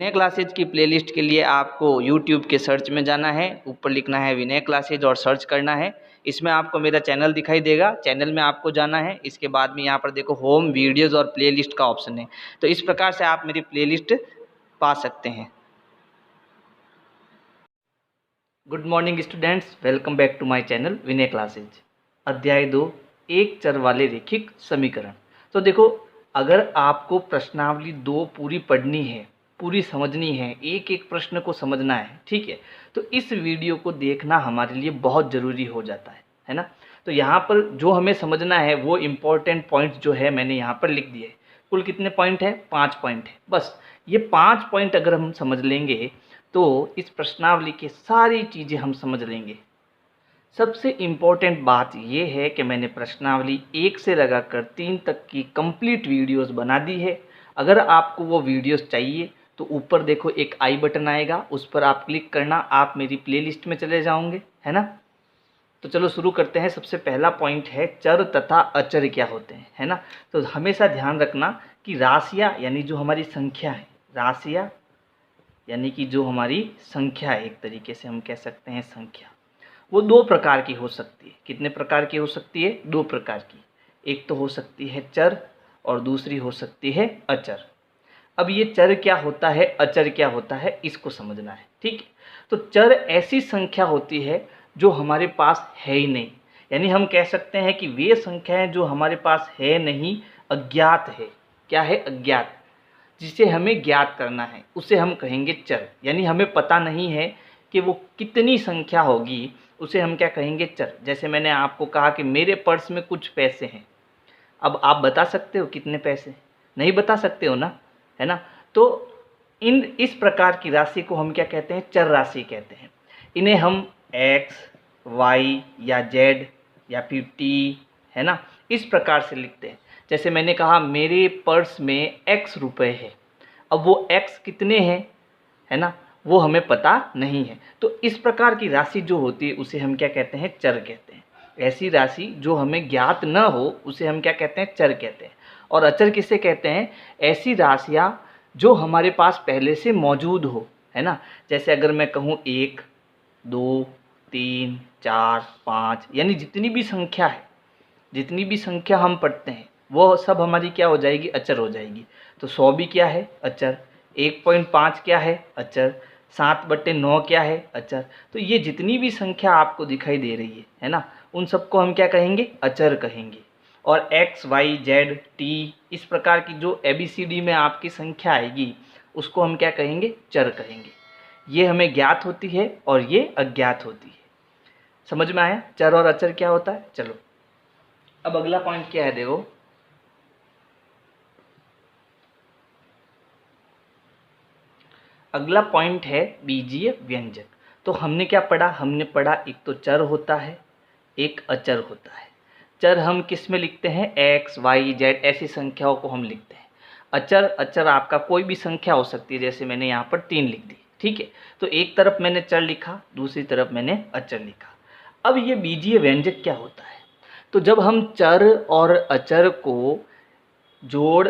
विनय classes की playlist के लिए आपको यूट्यूब के सर्च में जाना है, ऊपर लिखना है विनय क्लासेज और सर्च करना है। इसमें आपको मेरा चैनल दिखाई देगा, चैनल में आपको जाना है। इसके बाद में यहाँ पर देखो होम वीडियोज़ और प्लेलिस्ट का ऑप्शन है, तो इस प्रकार से आप मेरी प्लेलिस्ट पा सकते हैं। Good morning students, welcome back to my channel Vinay classes. अध्याय 2, एक चर वाले रैखिक समीकरण। तो देखो, अगर आपको प्रश्नावली 2 पूरी पढ़नी है, पूरी समझनी है, एक एक प्रश्न को समझना है, ठीक है, तो इस वीडियो को देखना हमारे लिए बहुत ज़रूरी हो जाता है ना। तो यहाँ पर जो हमें समझना है वो इम्पोर्टेंट पॉइंट जो है मैंने यहाँ पर लिख दिए। कुल कितने पॉइंट है? 5 पॉइंट है। बस ये 5 पॉइंट अगर हम समझ लेंगे तो इस प्रश्नावली की सारी चीज़ें हम समझ लेंगे। सबसे इम्पोर्टेंट बात ये है कि मैंने प्रश्नावली 1 से लगाकर 3 तक की कंप्लीट वीडियोस बना दी है। अगर आपको वो वीडियोस चाहिए तो ऊपर देखो एक आई बटन आएगा, उस पर आप क्लिक करना, आप मेरी प्लेलिस्ट में चले जाओगे, है ना। तो चलो शुरू करते हैं। सबसे पहला पॉइंट है चर तथा अचर क्या होते हैं, है ना। तो हमेशा ध्यान रखना कि राशियाँ यानी जो हमारी संख्या है, राशियाँ यानी कि जो हमारी संख्या है, एक तरीके से हम कह सकते हैं संख्या, वो 2 प्रकार की हो सकती है। कितने प्रकार की हो सकती है? 2 प्रकार की। एक तो हो सकती है चर और दूसरी हो सकती है अचर। अब ये चर क्या होता है, अचर क्या होता है, इसको समझना है, ठीक है। तो चर ऐसी संख्या होती है जो हमारे पास है ही नहीं, यानी हम कह सकते हैं कि वे संख्याएं जो हमारे पास है नहीं, अज्ञात है। क्या है? अज्ञात। जिसे हमें ज्ञात करना है उसे हम कहेंगे चर, यानी हमें पता नहीं है कि वो कितनी संख्या होगी, उसे हम क्या कहेंगे? चर। जैसे मैंने आपको कहा कि मेरे पर्स में कुछ पैसे हैं। अब आप बता सकते हो कितने पैसे? नहीं बता सकते हो ना, है ना। तो इस प्रकार की राशि को हम क्या कहते हैं? चर राशि कहते हैं। इन्हें हम एक्स, वाई या जेड या फिर टी, है ना, इस प्रकार से लिखते हैं। जैसे मैंने कहा मेरे पर्स में एक्स रुपए है। अब वो एक्स कितने हैं, है ना, वो हमें पता नहीं है। तो इस प्रकार की राशि जो होती है उसे हम क्या कहते हैं? चर कहते हैं। ऐसी राशि जो हमें ज्ञात न हो उसे हम क्या कहते हैं? चर कहते हैं। और अचर किसे कहते हैं? ऐसी राशियाँ जो हमारे पास पहले से मौजूद हो, है ना। जैसे अगर मैं कहूँ 1, 2, 3, 4, 5, यानी जितनी भी संख्या है, जितनी भी संख्या हम पढ़ते हैं वो सब हमारी क्या हो जाएगी? अचर हो जाएगी। तो 100 भी क्या है? अचर। 1.5 क्या है? अचर। 7/9 क्या है? अचर। तो ये जितनी भी संख्या आपको दिखाई दे रही है ना, उन सबको हम क्या कहेंगे? अचर कहेंगे। और एक्स, वाई, जेड, टी, इस प्रकार की जो ABCD में आपकी संख्या आएगी उसको हम क्या कहेंगे? चर कहेंगे। ये हमें ज्ञात होती है और ये अज्ञात होती है। समझ में आया चर और अचर क्या होता है? चलो अब अगला पॉइंट क्या है, देखो। अगला पॉइंट है बीजीय व्यंजक। तो हमने क्या पढ़ा? हमने पढ़ा एक तो चर होता है, एक अचर होता है। चर हम किस में लिखते हैं? एक्स, वाई, जेड, ऐसी संख्याओं को हम लिखते हैं। अचर आपका कोई भी संख्या हो सकती है, जैसे मैंने यहाँ पर 3 लिख दी, ठीक है। तो एक तरफ मैंने चर लिखा, दूसरी तरफ मैंने अचर लिखा। अब ये बीजीय व्यंजक क्या होता है? तो जब हम चर और अचर को जोड़,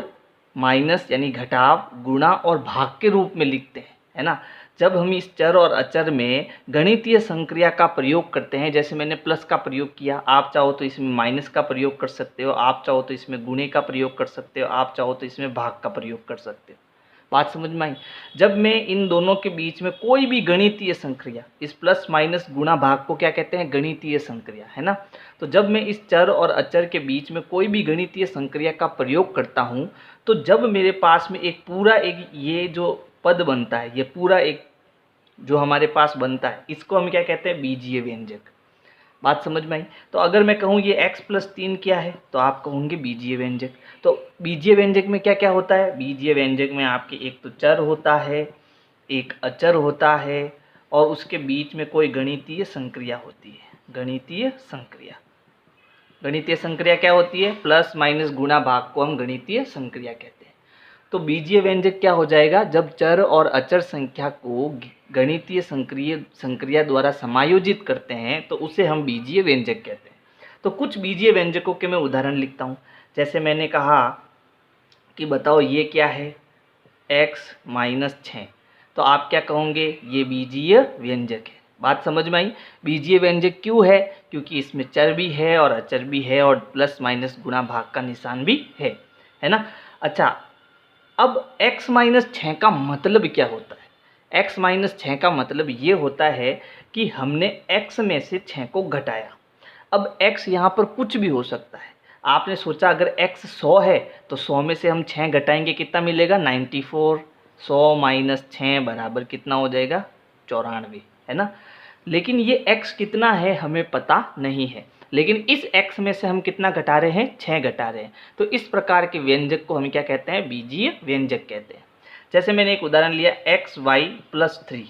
माइनस यानी घटाव, गुणा और भाग के रूप में लिखते हैं, है ना। जब हम इस चर और अचर में गणितीय संक्रिया का प्रयोग करते हैं, जैसे मैंने प्लस का प्रयोग किया, आप चाहो तो इसमें माइनस का प्रयोग कर सकते हो, आप चाहो तो इसमें गुणे का प्रयोग कर सकते हो, आप चाहो तो इसमें भाग का प्रयोग कर सकते हो। बात समझ में आई? जब मैं इन दोनों के बीच में कोई भी गणितीय संक्रिया, इस प्लस माइनस गुणा भाग को क्या कहते हैं? गणितीय संक्रिया, है ना। तो जब मैं इस चर और अचर के बीच में कोई भी गणितीय संक्रिया का प्रयोग करता हूँ, तो जब मेरे पास में एक पूरा एक ये जो पद बनता है, ये पूरा एक जो हमारे पास बनता है, इसको हम क्या कहते हैं? बीजीय व्यंजक। बात समझ में आई? तो अगर मैं कहूँ ये x+3 क्या है, तो आप कहोगे बीजीय व्यंजक। तो बीजीय व्यंजक में क्या क्या होता है? बीजीय व्यंजक में आपके एक तो चर होता है, एक अचर होता है, और उसके बीच में कोई गणितीय संक्रिया होती है। गणितीय संक्रिया, गणितीय संक्रिया क्या होती है? प्लस माइनस गुणा भाग को हम गणितीय संक्रिया कहते हैं। तो बीजीय व्यंजक क्या हो जाएगा? जब चर और अचर संख्या को गणितीय संक्रिया द्वारा समायोजित करते हैं तो उसे हम बीजीय व्यंजक कहते हैं। तो कुछ बीजीय व्यंजकों के मैं उदाहरण लिखता हूँ। जैसे मैंने कहा कि बताओ ये क्या है? X minus 6। तो आप क्या कहोगे, ये बीजीय व्यंजक है। बात समझ में आई। बीजीय व्यंजक क्यों है, क्योंकि इसमें चर भी है और अचर भी है और प्लस माइनस गुणा भाग का निशान भी है ना। अच्छा, अब x माइनस 6 का मतलब क्या होता है। x माइनस 6 का मतलब ये होता है कि हमने x में से 6 को घटाया। अब x यहाँ पर कुछ भी हो सकता है। आपने सोचा अगर x 100 है तो 100 में से हम 6 घटाएंगे, कितना मिलेगा, 94। 100 माइनस 6 बराबर कितना हो जाएगा, 94, है ना। लेकिन ये x कितना है हमें पता नहीं है, लेकिन इस x में से हम कितना घटा रहे हैं, 6 घटा रहे हैं। तो इस प्रकार के व्यंजक को हम क्या कहते हैं, बीजीय व्यंजक कहते हैं। जैसे मैंने एक उदाहरण लिया एक्स वाई प्लस 3,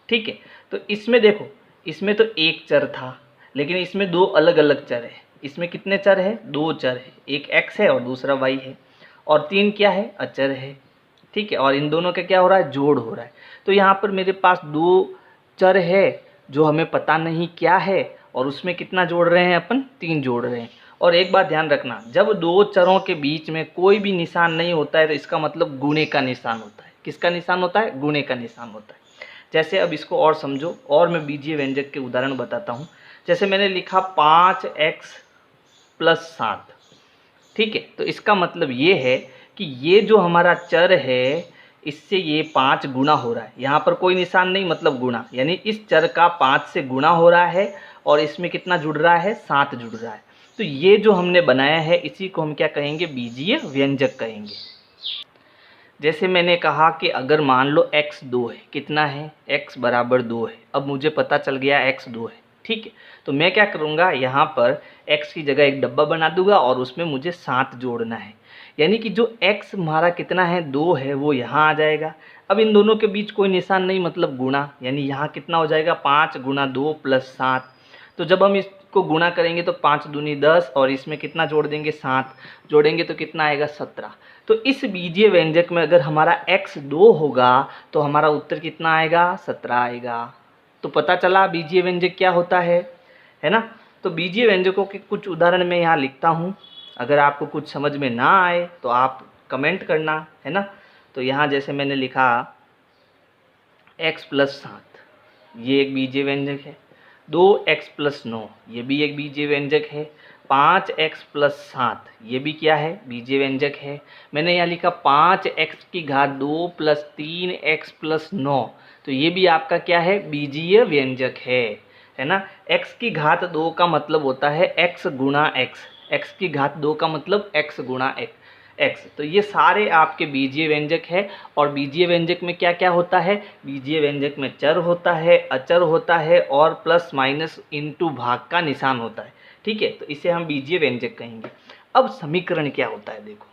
ठीक है। तो इसमें देखो, इसमें तो एक चर था, लेकिन इसमें दो अलग अलग चर है। इसमें कितने चर है, दो चर है, एक x है और दूसरा y है, और 3 क्या है, अचर है, ठीक है। और इन दोनों का क्या हो रहा है, जोड़ हो रहा है। तो यहाँ पर मेरे पास दो चर है जो हमें पता नहीं क्या है, और उसमें कितना जोड़ रहे हैं अपन, 3 जोड़ रहे हैं। और एक बात ध्यान रखना, जब दो चरों के बीच में कोई भी निशान नहीं होता है तो इसका मतलब गुणे का निशान होता है। किसका निशान होता है, गुणे का निशान होता है। जैसे अब इसको और समझो, और मैं बीजीय व्यंजक के उदाहरण बताता हूँ। जैसे मैंने लिखा 5x प्लस 7, ठीक है। तो इसका मतलब ये है कि ये जो हमारा चर है इससे ये 5 गुना हो रहा है। यहाँ पर कोई निशान नहीं, मतलब गुणा, यानी इस चर का 5 से गुणा हो रहा है और इसमें कितना जुड़ रहा है, 7 जुड़ रहा है। तो ये जो हमने बनाया है इसी को हम क्या कहेंगे, बीजीय व्यंजक कहेंगे। जैसे मैंने कहा कि अगर मान लो x 2 है, कितना है, x बराबर 2 है। अब मुझे पता चल गया x 2 है, ठीक है। तो मैं क्या करूँगा, यहाँ पर x की जगह एक डब्बा बना दूंगा और उसमें मुझे 7 जोड़ना है। यानी कि जो x हमारा कितना है, 2 है, वो यहाँ आ जाएगा। अब इन दोनों के बीच कोई निशान नहीं, मतलब गुणा, यानी यहाँ कितना हो जाएगा, 5 गुना 2 प्लस 7। तो जब हम इसको गुणा करेंगे तो 5 दूनी 10 और इसमें कितना जोड़ देंगे, 7 जोड़ेंगे तो कितना आएगा, 17। तो इस बीजीय व्यंजक में अगर हमारा x 2 होगा तो हमारा उत्तर कितना आएगा, 17 आएगा। तो पता चला बीजीय व्यंजक क्या होता है ना। तो बीजीय व्यंजकों के कुछ उदाहरण मैं यहाँ लिखता हूँ। अगर आपको कुछ समझ में ना आए तो आप कमेंट करना, है ना। तो यहाँ जैसे मैंने लिखा x प्लस 7, ये एक बीजीय व्यंजक है। 2x प्लस 9, ये भी एक बीजीय व्यंजक है। 5x प्लस 7, ये भी क्या है, बीजीय व्यंजक है। मैंने यहाँ लिखा 5x की घात 2 प्लस 3x प्लस 9, तो ये भी आपका क्या है, बीजीय व्यंजक है ना। x की घात 2 का मतलब होता है x गुणा x, x की घात 2 का मतलब x गुणा x। तो ये सारे आपके बीजीय व्यंजक है। और बीजीय व्यंजक में क्या क्या होता है, बीजीय व्यंजक में चर होता है, अचर होता है और प्लस माइनस इनटू भाग का निशान होता है, ठीक है। तो इसे हम बीजीय व्यंजक कहेंगे। अब समीकरण क्या होता है, देखो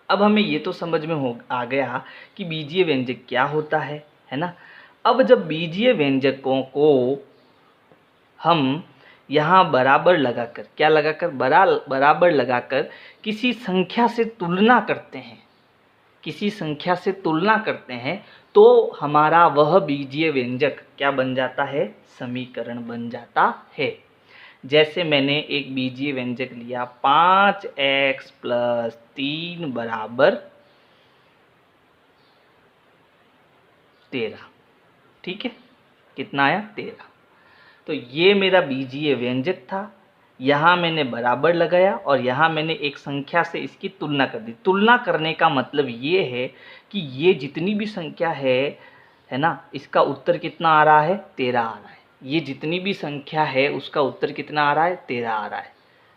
अब हमें ये तो समझ में आ गया कि बीजीय व्यंजक क्या होता है ना। अब जब बीजीय व्यंजकों को हम यहाँ बराबर लगाकर, क्या लगाकर, बराबर लगाकर किसी संख्या से तुलना करते हैं, किसी संख्या से तुलना करते हैं, तो हमारा वह बीजीय व्यंजक क्या बन जाता है, समीकरण बन जाता है। जैसे मैंने एक बीजीय व्यंजक लिया 5x प्लस 3 बराबर 13, ठीक है। कितना आया, 13। तो ये मेरा बीजीय व्यंजक था। यहाँ मैंने बराबर लगाया और यहाँ मैंने एक संख्या से इसकी तुलना कर दी। तुलना करने का मतलब ये है कि ये जितनी भी संख्या है ना, इसका उत्तर कितना आ रहा है, 13 आ रहा है। ये जितनी भी संख्या है उसका उत्तर कितना आ रहा है, 13 आ रहा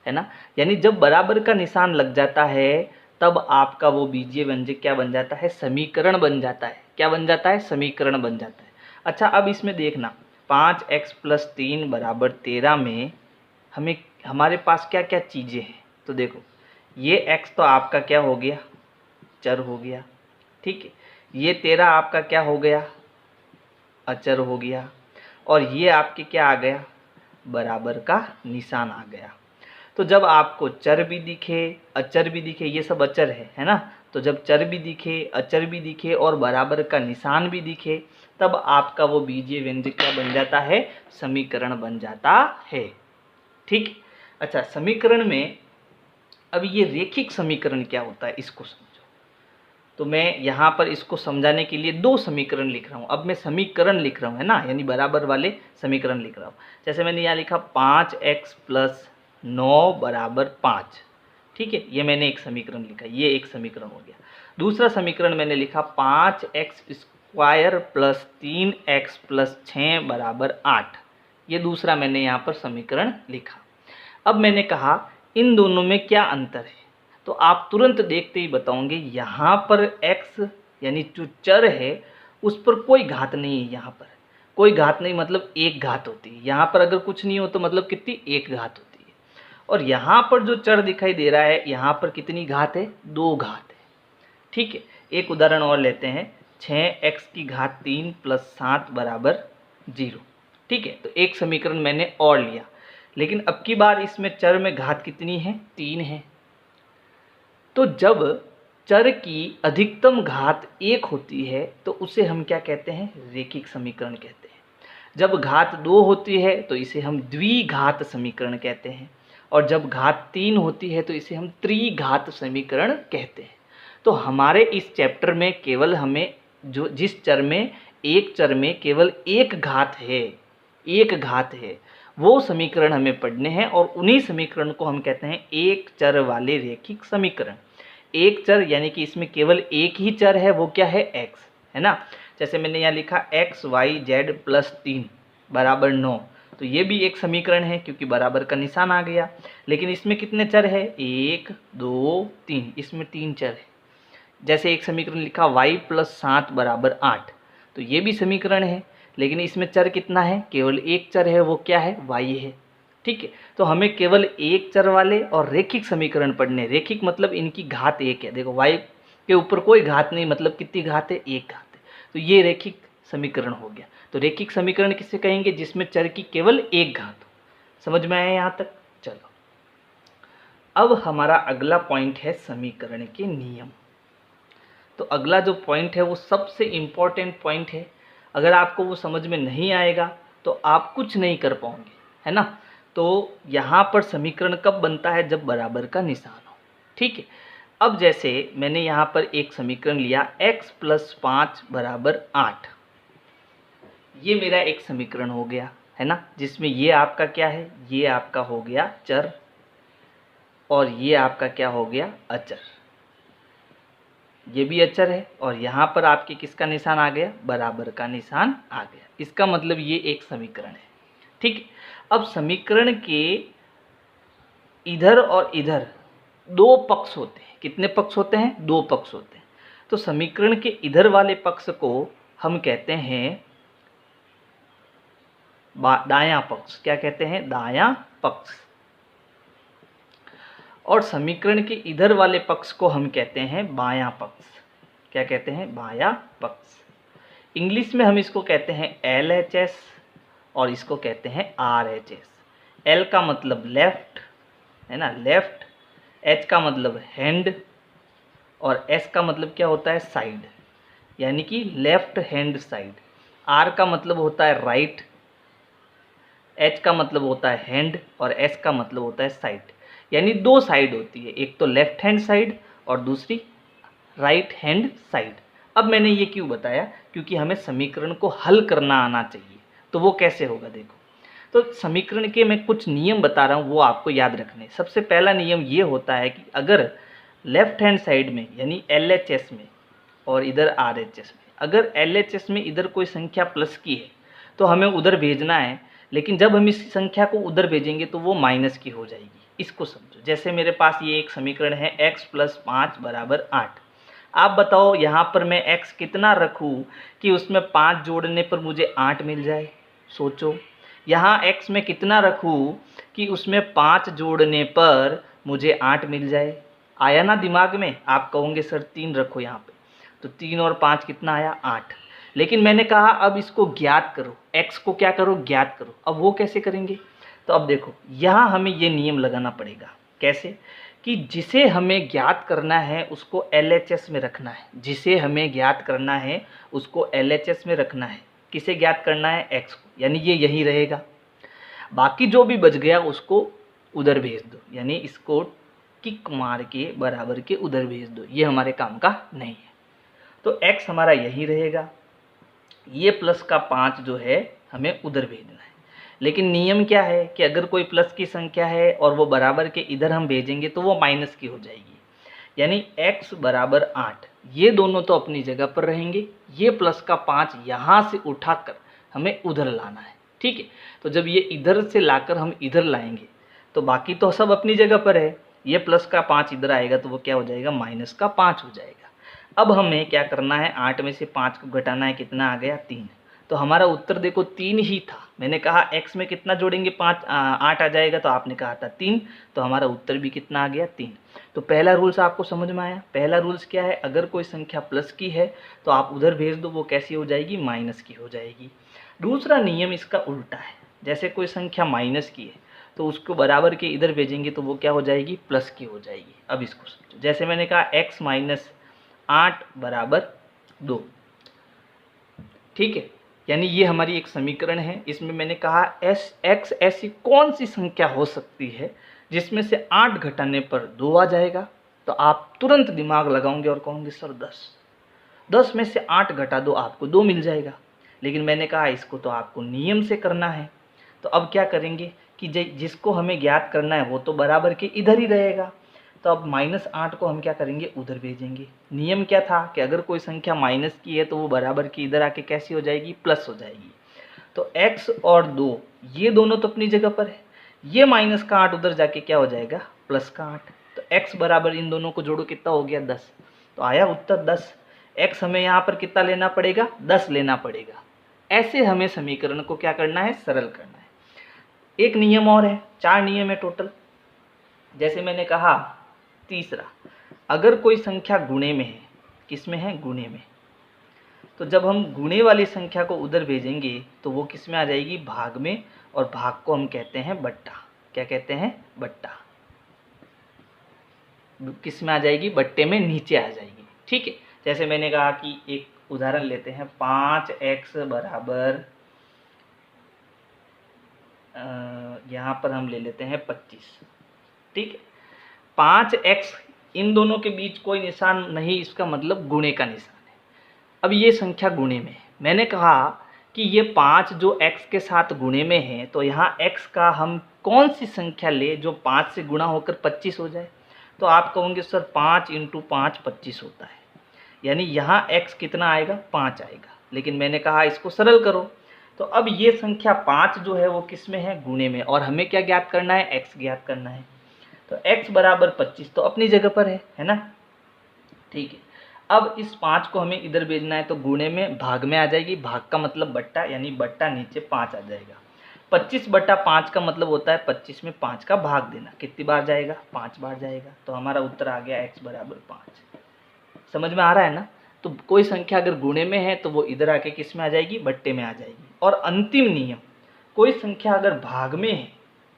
है ना। यानी जब बराबर का निशान लग जाता है तब आपका वो बीजीय व्यंजक क्या बन जाता है, समीकरण बन जाता है। क्या बन जाता है, समीकरण बन जाता है। अच्छा, अब इसमें देखना 5x प्लस 3 बराबर 13 में हमारे पास क्या क्या चीज़ें हैं। तो देखो ये x तो आपका क्या हो गया, चर हो गया, ठीक है। ये 13 आपका क्या हो गया, अचर हो गया। और ये आपके क्या आ गया, बराबर का निशान आ गया। तो जब आपको चर भी दिखे, अचर भी दिखे, ये सब अचर है ना। तो जब चर भी दिखे, अचर भी दिखे और बराबर का निशान भी दिखे, तब आपका वो बीजीय व्यंजक क्या बन जाता है, समीकरण बन जाता है, ठीक। अच्छा, समीकरण में अब ये रेखिक समीकरण क्या होता है, इसको समझो। तो मैं यहाँ पर इसको समझाने के लिए दो समीकरण लिख रहा हूँ। अब मैं समीकरण लिख रहा हूँ, है ना, यानी बराबर वाले समीकरण लिख रहा हूँ। जैसे मैंने यहाँ लिखा 5x + 9 = 5, ठीक है, ये मैंने एक समीकरण लिखा, ये एक समीकरण हो गया। दूसरा समीकरण मैंने लिखा 5x² + 3x + 6 = 8, ये दूसरा मैंने यहाँ पर समीकरण लिखा। अब मैंने कहा इन दोनों में क्या अंतर है, तो आप तुरंत देखते ही बताओगे। यहाँ पर x यानी जो चर है उस पर कोई घात नहीं है, यहाँ पर कोई घात नहीं, मतलब एक घात होती है। यहाँ पर अगर कुछ नहीं हो तो मतलब कितनी, एक घात होती है। और यहाँ पर जो चर दिखाई दे रहा है, यहाँ पर कितनी घात है, 2 घात है, ठीक है। एक उदाहरण और लेते हैं, 6x³ + 7 = 0, ठीक है। तो एक समीकरण मैंने और लिया, लेकिन अब की बार इसमें चर में घात कितनी है, 3 है। तो जब चर की अधिकतम घात 1 होती है तो उसे हम क्या कहते हैं, रेखिक समीकरण कहते हैं। जब घात 2 होती है तो इसे हम द्विघात समीकरण कहते हैं, और जब घात 3 होती है तो इसे हम त्रिघात समीकरण कहते हैं। तो हमारे इस चैप्टर में केवल हमें जिस चर में, एक चर में केवल एक घात है, वो समीकरण हमें पढ़ने हैं, और उन्हीं समीकरण को हम कहते हैं एक चर वाले रेखिक समीकरण। एक चर यानी कि इसमें केवल एक ही चर है, वो क्या है, x, है ना। जैसे मैंने यहाँ लिखा x y z + 3 = 9, तो ये भी एक समीकरण है क्योंकि बराबर का निशान आ गया। लेकिन इसमें कितने चर है, 1 2 3, इसमें 3 चर है। जैसे एक समीकरण लिखा y + 7 = 8, तो ये भी समीकरण है, लेकिन इसमें चर कितना है, केवल एक चर है, वो क्या है, y है, ठीक है। तो हमें केवल एक चर वाले और रेखिक समीकरण पढ़ने। रेखिक मतलब इनकी घात 1 है, देखो y के ऊपर कोई घात नहीं, मतलब कितनी घात है, 1 घात है, तो ये रेखिक समीकरण हो गया। तो रेखिक समीकरण किसे कहेंगे, जिसमें चर की केवल एक घात हो। समझ में आया यहाँ तक? चलो, अब हमारा अगला पॉइंट है समीकरण के नियम। तो अगला जो पॉइंट है वो सबसे इम्पोर्टेंट पॉइंट है। अगर आपको वो समझ में नहीं आएगा तो आप कुछ नहीं कर पाओगे, है ना। तो यहाँ पर समीकरण कब बनता है, जब बराबर का निशान हो, ठीक है। अब जैसे मैंने यहाँ पर एक समीकरण लिया, x + 5 = 8, ये मेरा एक समीकरण हो गया, है ना, जिसमें ये आपका क्या है, ये आपका हो गया चर, और ये आपका क्या हो गया, अचर। ये भी अचर है, और यहाँ पर आपके किसका निशान आ गया, बराबर का निशान आ गया। इसका मतलब ये एक समीकरण है, ठीक है। अब समीकरण के इधर और इधर दो पक्ष होते हैं। कितने पक्ष होते हैं, 2 पक्ष होते हैं। तो समीकरण के इधर वाले पक्ष को हम कहते हैं दायां पक्ष। क्या कहते हैं, दायां पक्ष। और समीकरण के इधर वाले पक्ष को हम कहते हैं बायां पक्ष। क्या कहते हैं, बायां पक्ष। इंग्लिश में हम इसको कहते हैं LHS, और इसको कहते हैं RHS। L का मतलब लेफ्ट, है ना, लेफ्ट। H का मतलब हैंड, और S का मतलब क्या होता है, साइड, यानी कि लेफ्ट हैंड साइड। R का मतलब होता है राइट, H का मतलब होता है हैंड, और S का मतलब होता है साइड। यानी 2 साइड होती है, एक तो लेफ्ट हैंड साइड और दूसरी राइट हैंड साइड। अब मैंने ये क्यों बताया, क्योंकि हमें समीकरण को हल करना आना चाहिए। तो वो कैसे होगा, देखो। तो समीकरण के मैं कुछ नियम बता रहा हूँ, वो आपको याद रखने। सबसे पहला नियम ये होता है कि अगर लेफ्ट हैंड साइड में यानी LHS में और इधर RHS में, अगर LHS में इधर कोई संख्या प्लस की है तो हमें उधर भेजना है, लेकिन जब हम इस संख्या को उधर भेजेंगे तो वो माइनस की हो जाएगी। इसको समझो। जैसे मेरे पास ये एक समीकरण है, x + 5 = 8। आप बताओ यहाँ पर मैं x कितना रखूँ कि उसमें 5 जोड़ने पर मुझे 8 मिल जाए। सोचो, यहाँ x में कितना रखूँ कि उसमें 5 जोड़ने पर मुझे 8 मिल जाए। आया ना दिमाग में? आप कहोगे सर 3 रखो यहाँ पे, तो 3 और 5 कितना आया, 8। लेकिन मैंने कहा अब इसको ज्ञात करो, x को क्या करो, ज्ञात करो। अब वो कैसे करेंगे, तो अब देखो यहाँ हमें ये नियम लगाना पड़ेगा। कैसे, कि जिसे हमें ज्ञात करना है उसको LHS में रखना है। जिसे हमें ज्ञात करना है उसको LHS में रखना है। किसे ज्ञात करना है, x को, यानी ये यहीं रहेगा। बाकी जो भी बच गया उसको उधर भेज दो, यानी इसको किक मार के बराबर के उधर भेज दो। ये हमारे काम का नहीं है, तो x हमारा यही रहेगा, ये प्लस का 5 जो है हमें उधर भेजना है। लेकिन नियम क्या है कि अगर कोई प्लस की संख्या है और वो बराबर के इधर हम भेजेंगे तो वो माइनस की हो जाएगी, यानी x बराबर 8, ये दोनों तो अपनी जगह पर रहेंगे, ये प्लस का 5 यहाँ से उठाकर हमें उधर लाना है। ठीक है, तो जब ये इधर से लाकर हम इधर लाएंगे तो बाकी तो सब अपनी जगह पर है, ये प्लस का 5 इधर आएगा तो वो क्या हो जाएगा, माइनस का 5 हो जाएगा। अब हमें क्या करना है, 8 में से 5 को घटाना है, कितना आ गया 3। तो हमारा उत्तर देखो 3 ही था। मैंने कहा x में कितना जोड़ेंगे 8 आ जाएगा, तो आपने कहा था 3, तो हमारा उत्तर भी कितना आ गया 3। तो पहला रूल्स आपको समझ में आया। पहला रूल्स क्या है, अगर कोई संख्या प्लस की है तो आप उधर भेज दो, वो कैसी हो जाएगी, माइनस की हो जाएगी। दूसरा नियम इसका उल्टा है, जैसे कोई संख्या माइनस की है तो उसको बराबर के इधर भेजेंगे तो वो क्या हो जाएगी, प्लस की हो जाएगी। अब इसको समझो, जैसे मैंने कहा x माइनस 8 बराबर 2। ठीक है, यानी ये हमारी एक समीकरण है। इसमें मैंने कहा x ऐसी कौन सी संख्या हो सकती है जिसमें से 8 घटाने पर 2 आ जाएगा। तो आप तुरंत दिमाग लगाओगे और कहोगे सर 10 में से 8 घटा दो, आपको 2 मिल जाएगा। लेकिन मैंने कहा इसको तो आपको नियम से करना है। तो अब क्या करेंगे कि जिसको हमें ज्ञात करना है वो तो बराबर के इधर ही रहेगा, तो अब -8 को हम क्या करेंगे, उधर भेजेंगे। नियम क्या था कि अगर कोई संख्या माइनस की है तो वो बराबर की इधर आके कैसी हो जाएगी, प्लस हो जाएगी। तो x और 2 ये दोनों तो अपनी जगह पर है, ये माइनस का 8 उधर जाके क्या हो जाएगा, प्लस का 8। तो x बराबर इन दोनों को जोड़ो, कितना हो गया 10। तो आया उत्तर 10। x हमें यहाँ पर कितना लेना पड़ेगा, 10 लेना पड़ेगा। ऐसे हमें समीकरण को क्या करना है, सरल करना है। एक नियम और है, 4 नियम है टोटल। जैसे मैंने कहा तीसरा, अगर कोई संख्या गुणे में है, किस में है, गुणे में, तो जब हम गुणे वाली संख्या को उधर भेजेंगे तो वो किस में आ जाएगी, भाग में। और भाग को हम कहते हैं बट्टा। क्या कहते हैं, बट्टा। किस में आ जाएगी, बट्टे में नीचे आ जाएगी। ठीक है, जैसे मैंने कहा कि एक उदाहरण लेते हैं, 5x बराबर यहाँ पर हम ले लेते हैं 25। ठीक है, 5x, इन दोनों के बीच कोई निशान नहीं, इसका मतलब गुणे का निशान है। अब ये संख्या गुणे में है, मैंने कहा कि ये 5 जो x के साथ गुणे में है, तो यहाँ x का हम कौन सी संख्या ले जो 5 से गुणा होकर 25 हो जाए। तो आप कहोगे सर 5 × 5 25 होता है, यानी यहाँ x कितना आएगा, 5 आएगा। लेकिन मैंने कहा इसको सरल करो, तो अब ये संख्या 5 जो है वो किस में है, गुणे में। और हमें क्या ज्ञात करना है, x ज्ञात करना है। तो x बराबर 25 तो अपनी जगह पर है ना। ठीक है, अब इस 5 को हमें इधर भेजना है, तो गुणे में भाग में आ जाएगी। भाग का मतलब बट्टा, यानी बट्टा नीचे 5 आ जाएगा। 25/5 का मतलब होता है 25 में 5 का भाग देना। कितनी बार जाएगा, 5 बार जाएगा। तो हमारा उत्तर आ गया x बराबर 5। समझ में आ रहा है ना। तो कोई संख्या अगर गुणे में है तो वो इधर आके किस में आ जाएगी, बट्टे में आ जाएगी। और अंतिम नियम, कोई संख्या अगर भाग में है,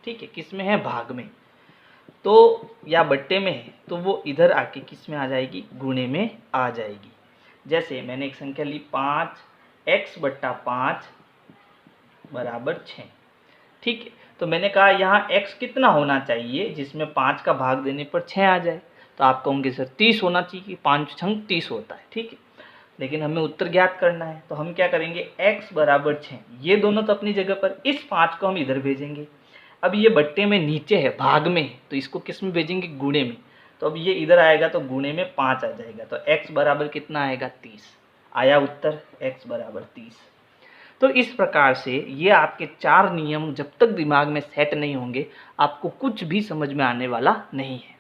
ठीक है, किस में है, भाग में, तो या बट्टे में है, तो वो इधर आके किस में आ जाएगी, गुणे में आ जाएगी। जैसे मैंने एक संख्या ली 5x/5 बराबर 6। ठीक है, तो मैंने कहा यहाँ x कितना होना चाहिए जिसमें 5 का भाग देने पर 6 आ जाए। तो आप कहोगे सर 30 होना चाहिए, 5 छंग 30 होता है। ठीक है, लेकिन हमें उत्तर ज्ञात करना है, तो हम क्या करेंगे, x बराबर 6, ये दोनों तो अपनी जगह पर, इस 5 को हम इधर भेजेंगे। अब ये बट्टे में नीचे है, भाग में है, तो इसको किस में भेजेंगे, गुणे में। तो अब ये इधर आएगा तो गुणे में 5 आ जाएगा। तो x बराबर कितना आएगा, 30। आया उत्तर x बराबर 30। तो इस प्रकार से ये आपके 4 नियम जब तक दिमाग में सेट नहीं होंगे आपको कुछ भी समझ में आने वाला नहीं है।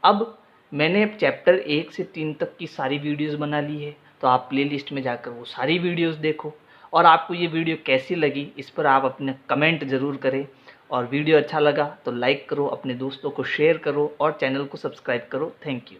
अब मैंने चैप्टर 1 से 3 तक की सारी वीडियोस बना ली है, तो आप प्लेलिस्ट में जाकर वो सारी वीडियोस देखो। और आपको ये वीडियो कैसी लगी इस पर आप अपने कमेंट ज़रूर करें। और वीडियो अच्छा लगा तो लाइक करो, अपने दोस्तों को शेयर करो और चैनल को सब्सक्राइब करो। Thank you.